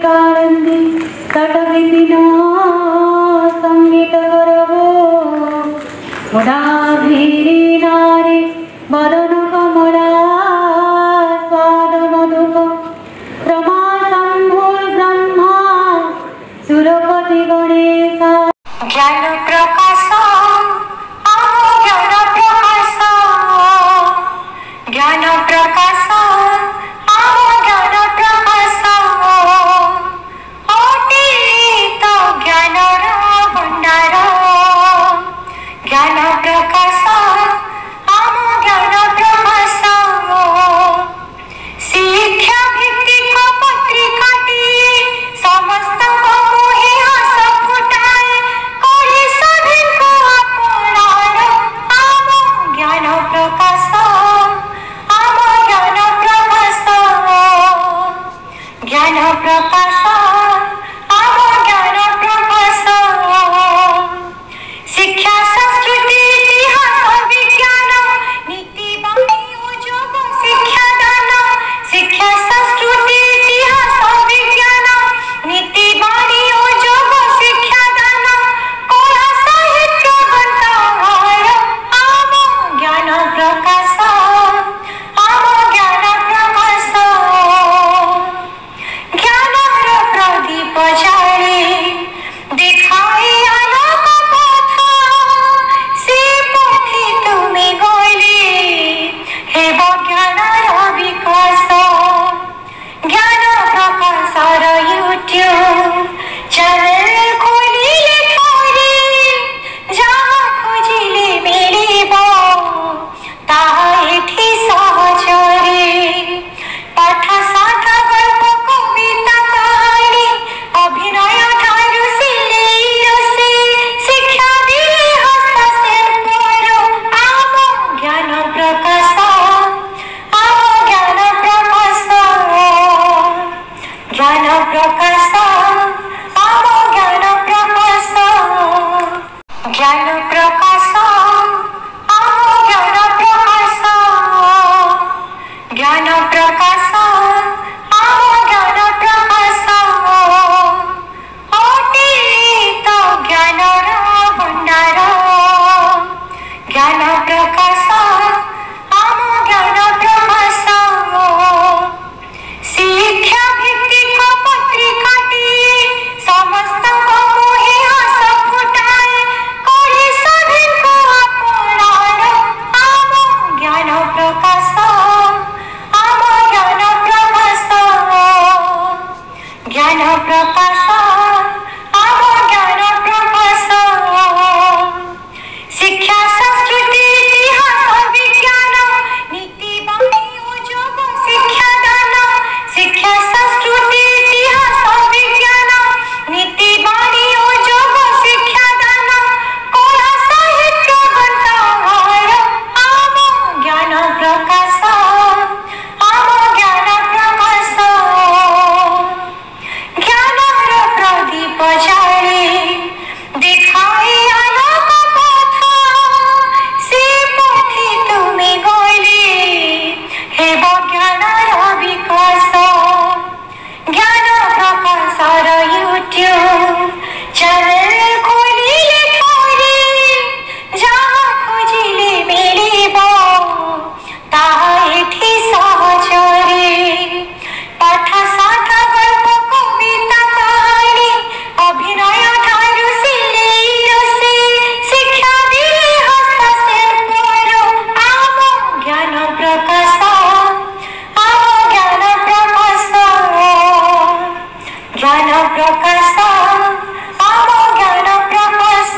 कानंदी तट विपिन संगीत गौरव मुदाभिरी नारी मदन कमला स्वाद मधुप रमा शंभुर ब्रह्मा सुरपति गणेश ज्ञान प्रकाश ज्ञान प्रकाश ज्ञान प्रकाश ज्ञान प्रकाश अतीत ज्ञानर भंडार ज्ञान प्रकाश ज्ञान प्रकाश शिक्षा भित्तिक पत्रिकाटी समस्त मोहे हस फुटाए करे सभिक अपनार आम ज्ञान प्रकाश आम ज्ञान प्रकाश ज्ञान प्रकाश आम ज्ञान प्रकाश शिक्षा संस्कृति इतिहास विज्ञान नीति बाणी ओ योग शिक्षा दान शिक्षा संस्कृति इतिहास विज्ञान नीति बाणी ओ योग शिक्षा दान कला साहित्य ग्रंथागार आम ज्ञान प्रकाश आम ज्ञान प्रकाश ज्ञानर प्रदीप जाळे देखाई आलोक पथ से पथे तुमे गले हेब ज्ञानर विकास ज्ञान प्रकाशर यूट्यूब चैनल खोलिले थोरे जहाँ खोजिले मिलिब ताहा एठी सहजरे पाठ साठ गल्प कविता कहानी अभिनय ठारू सिलेई रसे शिक्षा दिले हस्तशिल्पर आम ज्ञान प्रकाश आम ज्ञान प्रकाश ज्ञान प्रकाश आम ज्ञान प्रकाश ज्ञान प्रकाश आम ज्ञान प्रकाश ज्ञान प्रकाश आम ज्ञान प्रकाश अतीत ज्ञानर भंडार ज्ञान प्रकाश आम ज्ञान प्रकाश शिक्षा भित्तिक पत्रिकाटी समस्त मोहे हस फुटाए करे सभिक अपनार आम ज्ञान प्रकाश आम ज्ञान प्रकाश ज्ञान प्रकाश आम ज्ञान प्रकाश शिक्षा संस्कृति इतिहास विज्ञान नीति बाणी ओ योग शिक्षा दान शिक्षा संस्कृति इतिहास विज्ञान नीति बाणी ओ योग शिक्षा दान कला साहित्य ग्रंथागार आम ज्ञान प्रकाश आम ज्ञान प्रकाश ज्ञानर प्रदीप जाळे देखाई आलोक पथ से पथे तुमे गले हेब ज्ञानर विकास ज्ञान प्रकाशर यूट्यूब चैनल खोलिले थोरे जहाँ खोजिले मिलिब ताहा एठी सहजरे पाठ साठ गल्प कविता कहानी अभिनय ठारू सिलेई रसे शिक्षा दिले हस्तशिल्पर आम ज्ञान प्रकाश आम ज्ञान प्रकाश ज्ञान प्रकाश आम ज्ञान प्रकाश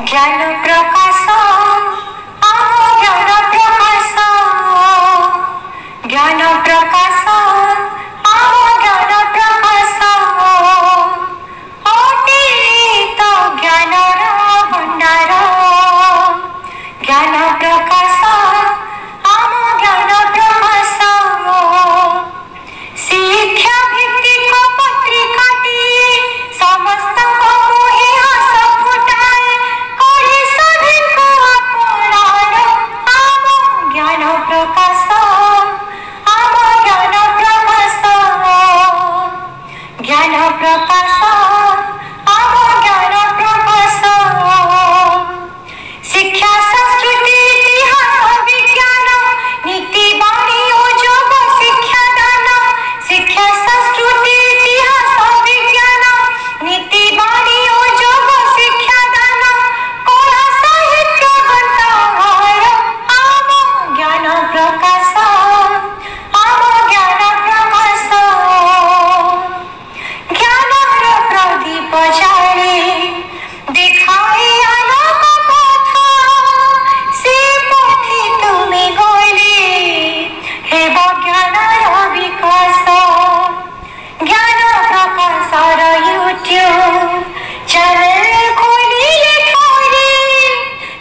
ज्ञान प्रकाश आम ज्ञान प्रकाश ज्ञान प्रकाश आम ज्ञान प्रकाश अतीत ज्ञानर भंडार ज्ञान प्रकाश आम ज्ञान प्रकाश शिक्षा भित्तिक पत्रिका ज्ञान प्रकाश आम ज्ञान प्रकाश शिक्षा संस्कृति इतिहास विज्ञान नीति बाणी ओ योग शिक्षा दान शिक्षा संस्कृति इतिहास विज्ञान नीति बाणी ओ योग शिक्षा दान कला साहित्य ग्रंथागार आम ज्ञान प्रकाश आम ज्ञान प्रकाश ज्ञानर प्रदीप जाले देखाई आलोक पथ से पथि तुमे गले हेब ज्ञानर विकास ज्ञान प्रकाशर यूट्यूब चैनल खोलिले थोरे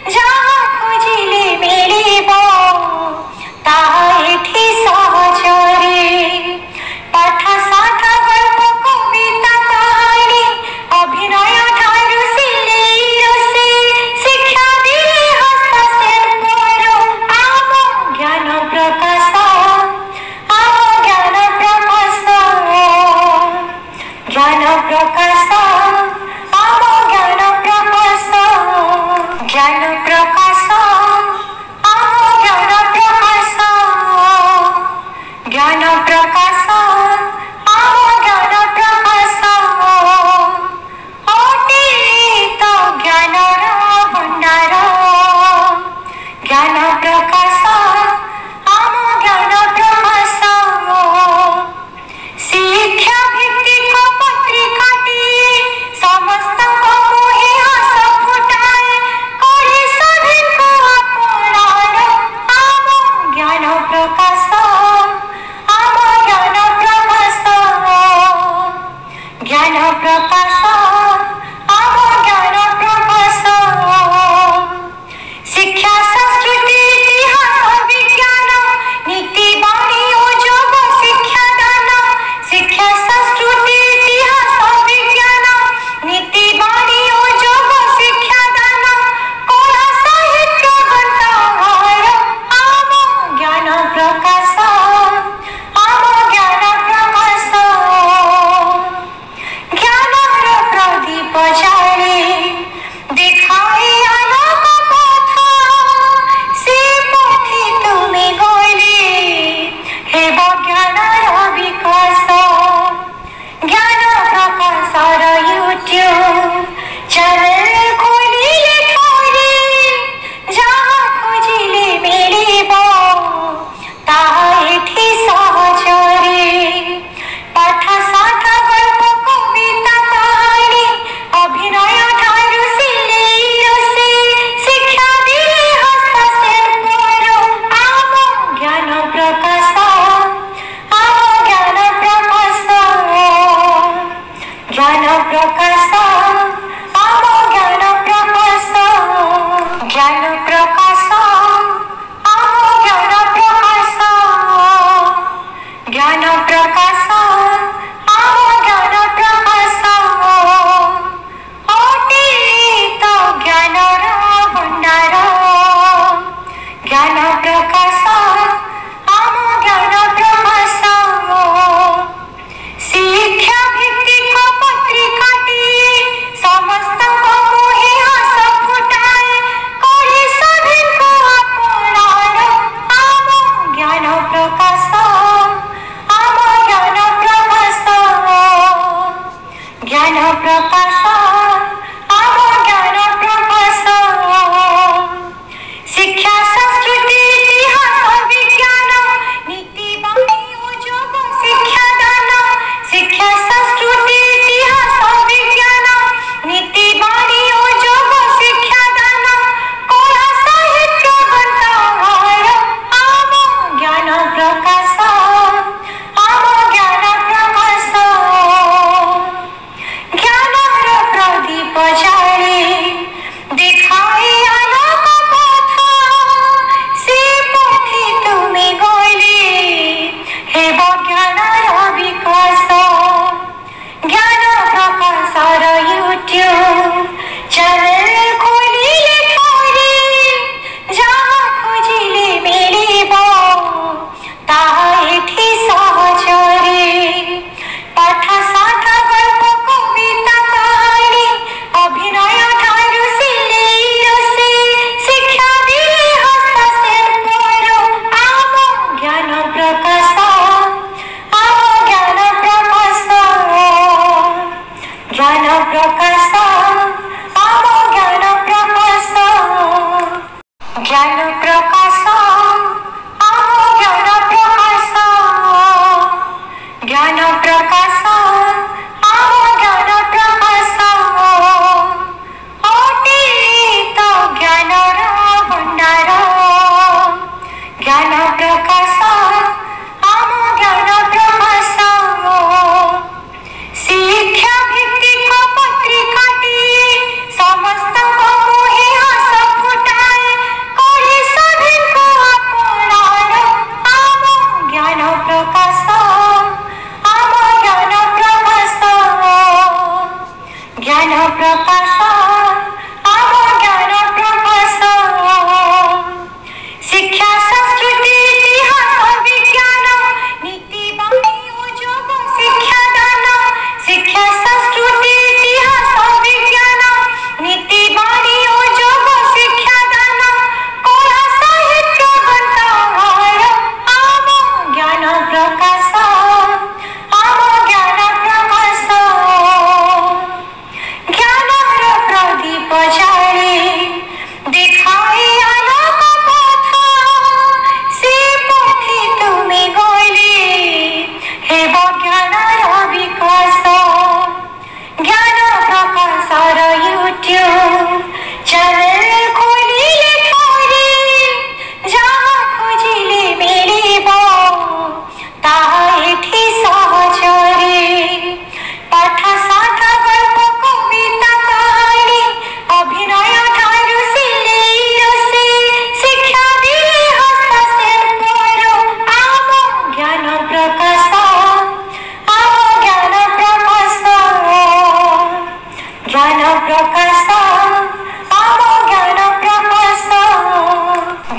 जहाँ खोजिले मिलिब ताहा एठी सहजरे पाठ साठ गल्प कविता कहानी अभिनय ठारू सिलेई रोषेई शिक्षा दिले हस्तशिल्पर आम ज्ञान प्रकाश आम ज्ञान प्रकाश ज्ञान प्रकाश आम ज्ञान प्रकाश ज्ञान प्रकाश आम ज्ञान प्रकाश ज्ञान प्रकाश आम ज्ञान प्रकाश अतीत ज्ञानर भंडार ज्ञान प्रकाश आम ज्ञान प्रकाश शिक्षा भित्तिक पत्रिकाटी समस्त मोहे हस फुटाए करे सभिक अपनार आम ज्ञान प्रकाश आम ज्ञान प्रकाश ज्ञान प्रकाश आम ज्ञान प्रकाश शिक्षा संस्कृति इतिहास विज्ञान नीति बाणी ओ योग शिक्षा दान शिक्षा संस्कृति इतिहास विज्ञान नीति बाणी ओ योग शिक्षा दान कला साहित्य ग्रंथागार आम ज्ञान प्रकाश आम ज्ञान प्रकाश ज्ञानर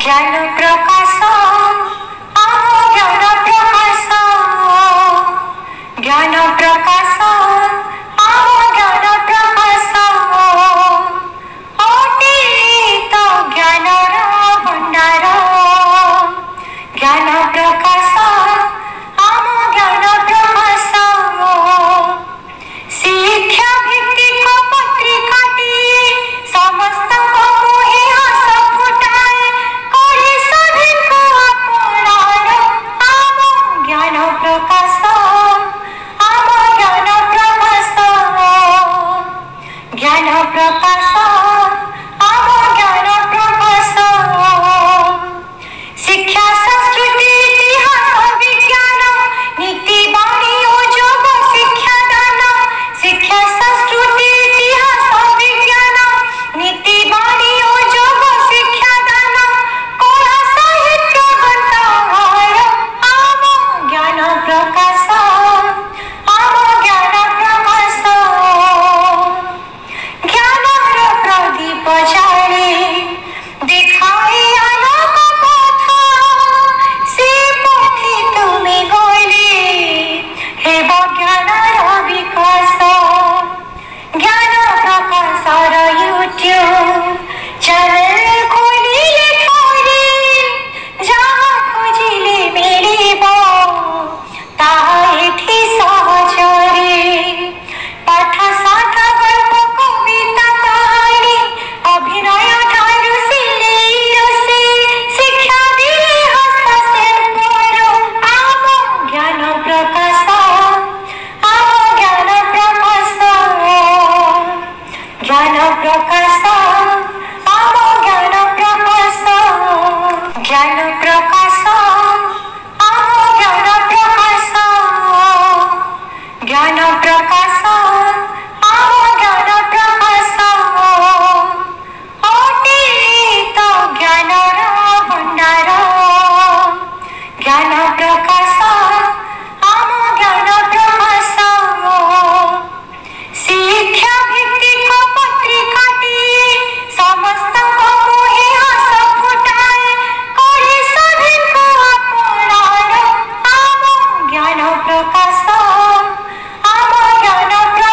ज्ञान प्रकाश आम ज्ञान प्रकाश ज्ञान प्रकाश आम ज्ञान प्रकाश अतीत ज्ञानर भंडार ज्ञान प्रकाश आम ज्ञान प्रकाश शिक्षा भित्तिक पत्रिकाटी समस्त मुहे हस फुटाए करे सभिक अपनार आम ज्ञान प्रकाश आम ज्ञान प्रकाश ज्ञान प्रकाश आम ज्ञान प्रकाश शिक्षा संस्कृति इतिहास विज्ञान नीति बाणी और योग शिक्षा दान शिक्षा संस्कृति इतिहास विज्ञान नीति बाणी और योग शिक्षा दान कला साहित्य ग्रंथागार आम ज्ञान प्रकाश आम ज्ञान प्रकाश ज्ञानर प्रदीप जाले देखाई आलोक पथ से पथे तुमे गले हेब ज्ञानर विकास ज्ञान प्रकाशर यूट्यूब चैनल खोलिले थोरे जहाँ खोजिले मिलिब ताहा एठी सहजरे पाठ साठ गल्प कविता कहानी अभिनय ठारू सिलेई रोषेई शिक्षा दिले हस्तशिल्पर आम ज्ञान प्रकाश आम ज्ञान प्रकाश ज्ञान प्रकाश आम ज्ञान प्रकाश ज्ञान प्रकाश आम ज्ञान प्रकाश ज्ञान प्रकाश आम ज्ञान प्रकाश अतीत ज्ञानर भंडार ज्ञान प्रकाश आम ज्ञान प्रकाश शिक्षा भित्तिक पत्रिकाटी समस्त मुहे हस फुटाए करे सभिक अपनार आम ज्ञान प्रकाश आम ज्ञान प्रकाश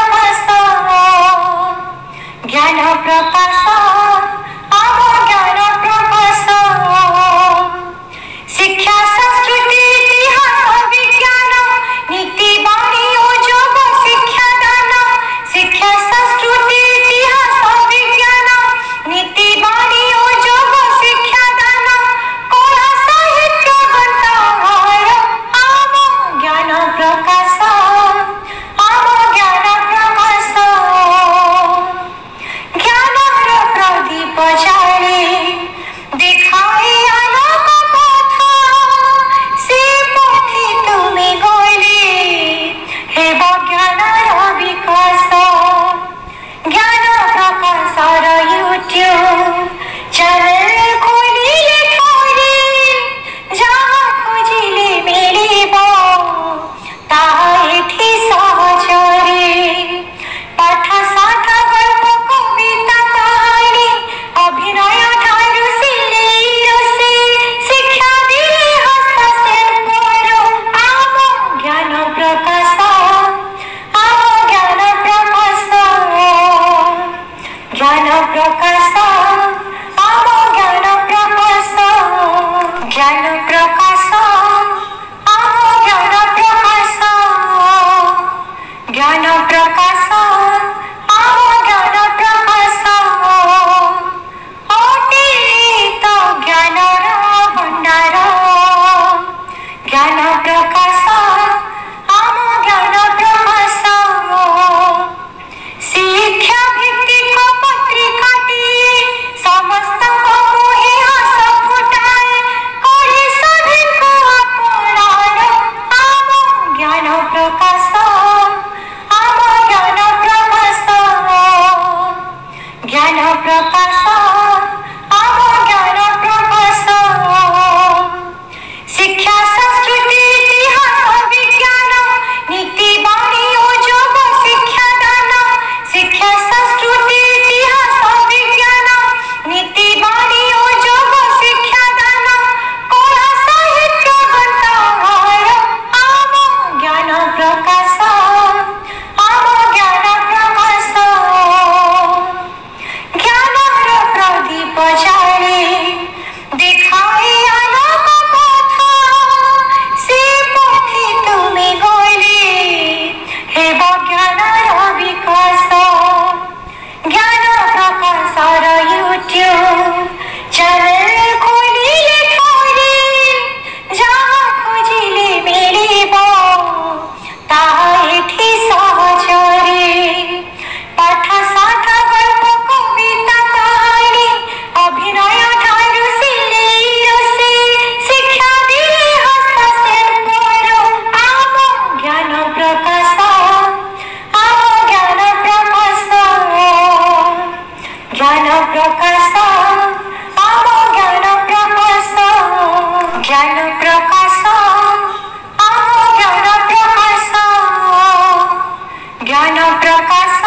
ज्ञान प्रकाश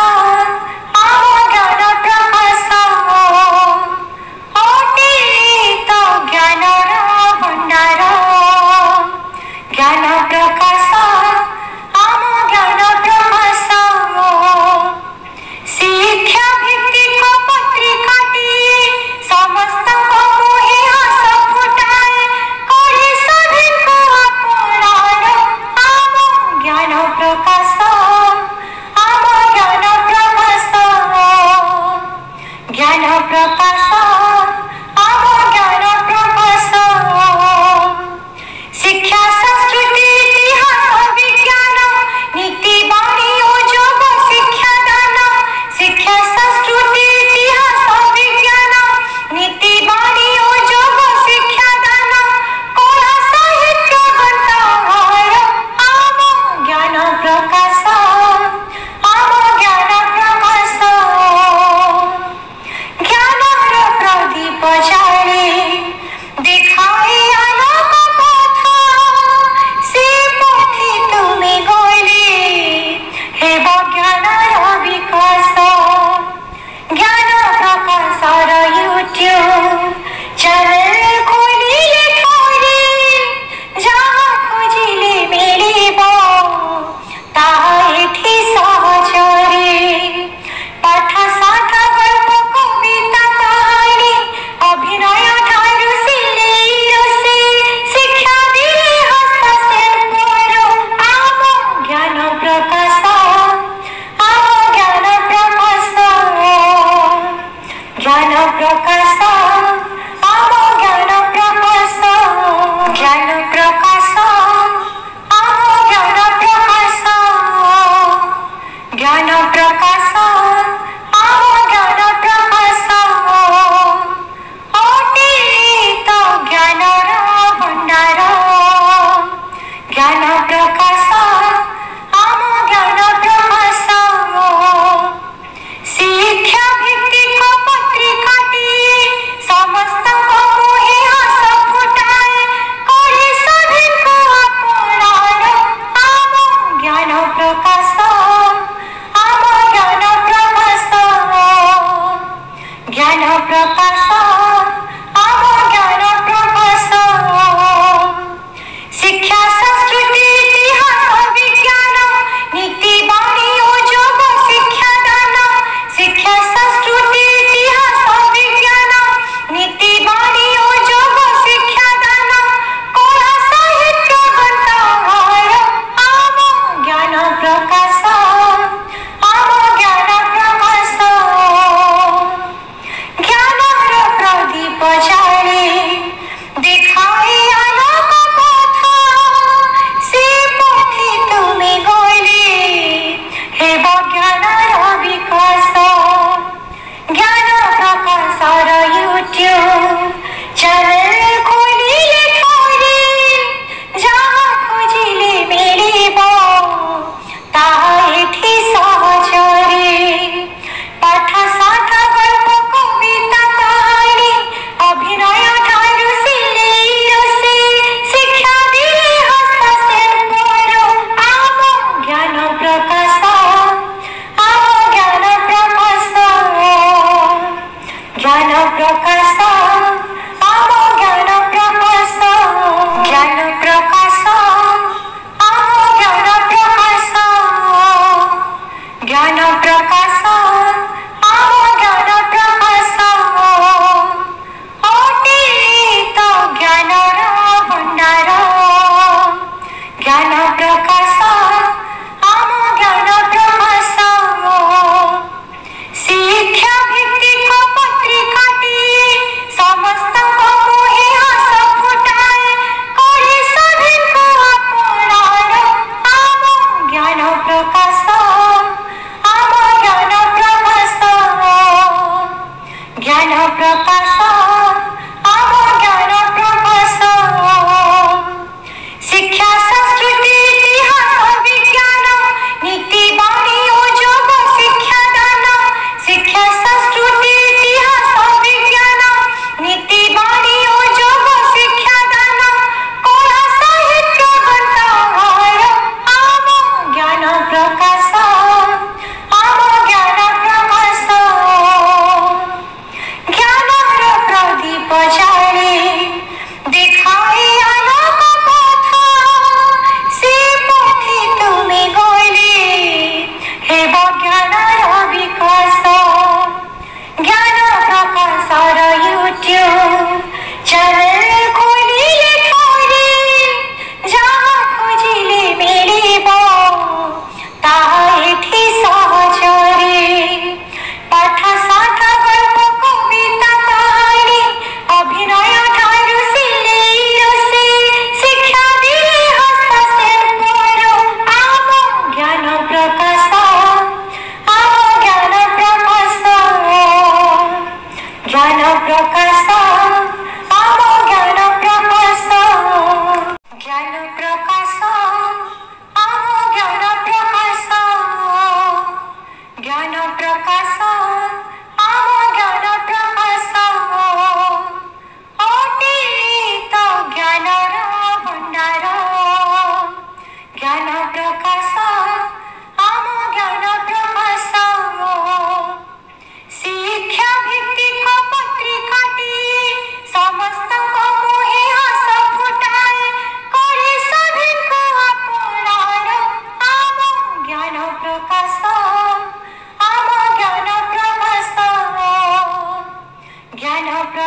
आम ज्ञान प्रकाश अतीत ज्ञानर भंडार ज्ञान प्रकाश आम ज्ञान प्रकाश शिक्षा भित्तिक पत्रिकाटी समस्त मोहे हस फुटाए करे सभिक अपनार आम ज्ञान प्रकाश आम ज्ञान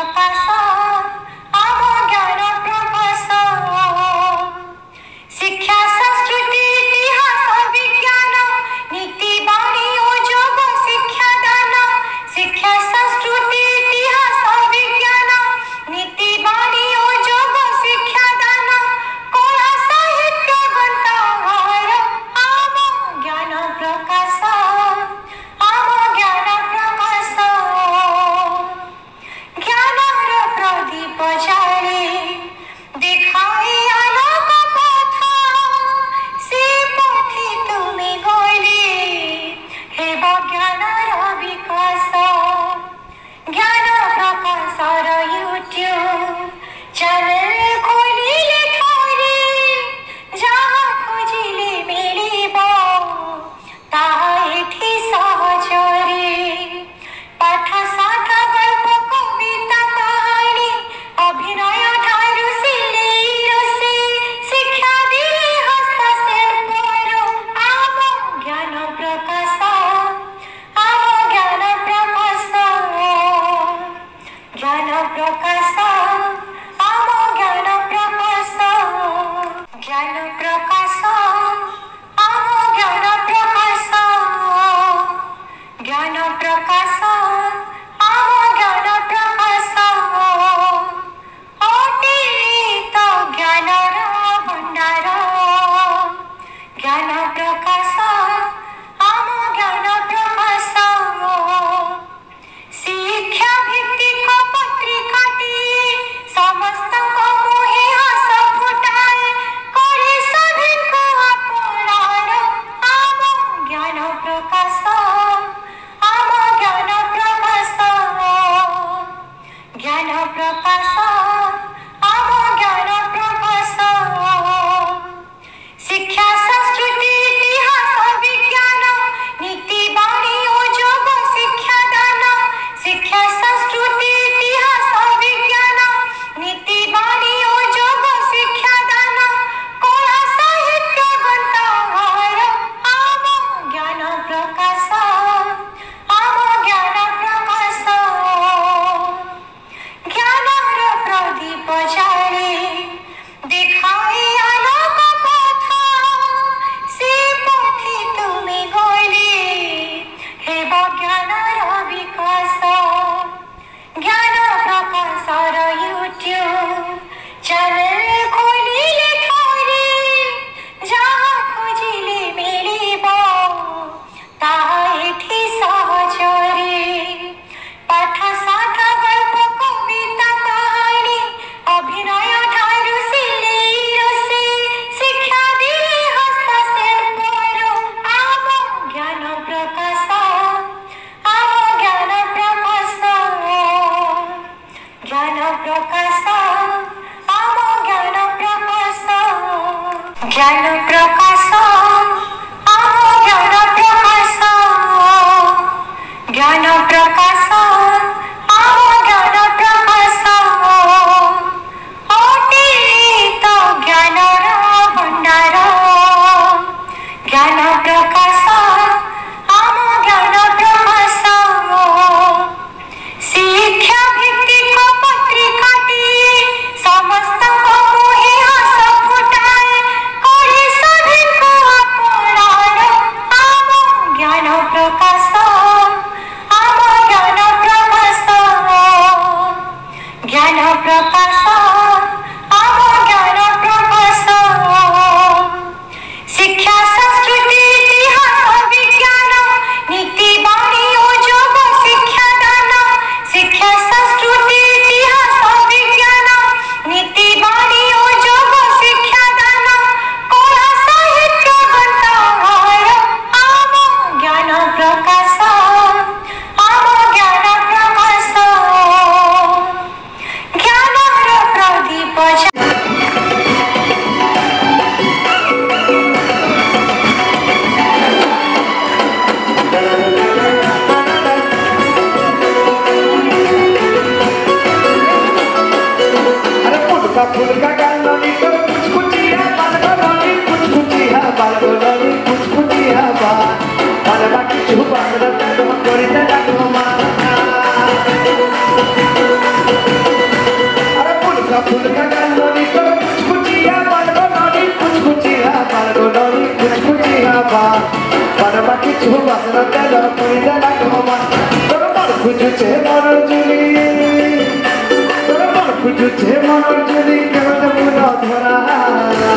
प्रकाश आम ज्ञान प्रकाश शिक्षा संस्कृति इतिहास विज्ञान नीति बाणी ओ योग शिक्षा दान शिक्षा संस्कृति इतिहास विज्ञान नीति बाणी ओ योग शिक्षा दान कला साहित्य ग्रंथागार आम ज्ञान प्रकाश आम ज्ञान प्रकाश ज्ञानर प्रदीप जाले देखाई आलोक पथ से पथे तुमे गले हेब ज्ञानर विकास ज्ञान प्रकाशर यूट्यूब चैनल खोलिले थोरे जहाँ खोजिले मिलिब ताहा एठी सहजरे पाठ साठ गल्प कविता कहानी अभिनय ठारू सिलेई रोसे शिक्षा दिए हस्तशिल्पर आम ज्ञान प्रकाश आम ज्ञान प्रकाश ज्ञान प्रकाश आम ज्ञान प्रकाश ज्ञान प्रकाश आम ज्ञान प्रकाश ज्ञान प्रकाश आम ज्ञान प्रकाश अतीत ज्ञानर भण्डार ज्ञान प्रकाश आम ज्ञान प्रकाश शिक्षा भित्तिक पत्रिकाटी समस्त मोहे हस फुटाए करे सभिक अपनार आम ज्ञान प्रकाश आम ज्ञान प्रकाश ज्ञान प्रकाश आम ज्ञान प्रकाश शिक्षा संस्कृति इतिहास विज्ञान नीति बाणी ओ योग शिक्षा दान शिक्षा संस्कृति इतिहास विज्ञान नीति बाणी ओ योग शिक्षा दान कला साहित्य ग्रंथागार आम ज्ञान प्रकाश आम ज्ञान प्रकाश ज्ञानर प्रदीप जाले देखाई आलोक पथ से पथे तुमे गले हेब ज्ञानर विकास ज्ञान प्रकाशर यूट्यूब चैनल खोलिले थोरे जहाँ खोजिले मिलिब ताहा एठी सहजरे पाठ साठ गल्प कविता कहानी अभिनय ठारू सिलेई रोसे शिक्षा दिए हस्तशिल्पर आम ज्ञान प्रकाश आम ज्ञान प्रकाश ज्ञान प्रकाश आम ज्ञान प्रकाश ज्ञान प्रकाश आम ज्ञान प्रकाश ज्ञान प्रकाश आम ज्ञान प्रकाश अतीत ज्ञानर भण्डार ज्ञान प्रकाश आम ज्ञान प्रकाश शिक्षा भित्तिक पत्रिकाटी समस्त मोहे हस फुटाए करे सभिक अपनार आम ज्ञान प्रकाश आम ज्ञान प्रकाश ज्ञान प्रकाश आम ज्ञान प्रकाश शिक्षा संस्कृति इतिहास विज्ञान नीति बाणी ओ योग शिक्षा दान शिक्षा संस्कृति इतिहास विज्ञान नीति बाणी ओ योग शिक्षा दान कला साहित्य ग्रंथागार आम ज्ञान प्रकाश आम ज्ञान प्रकाश ज्ञानर प्रदीप फुलका गालोनी तो कुछ कुचिया बालगोनी कुछ कुचिया बालगोनी कुछ कुचिया बालबा किछु बालगोनी तो करिते लागो माना जमा किछु बासना तेल पुरी देला कमान तोर मन खुजुचे मनर जुली तोर मन खुजुचे मनर जुली केवल मुन धरा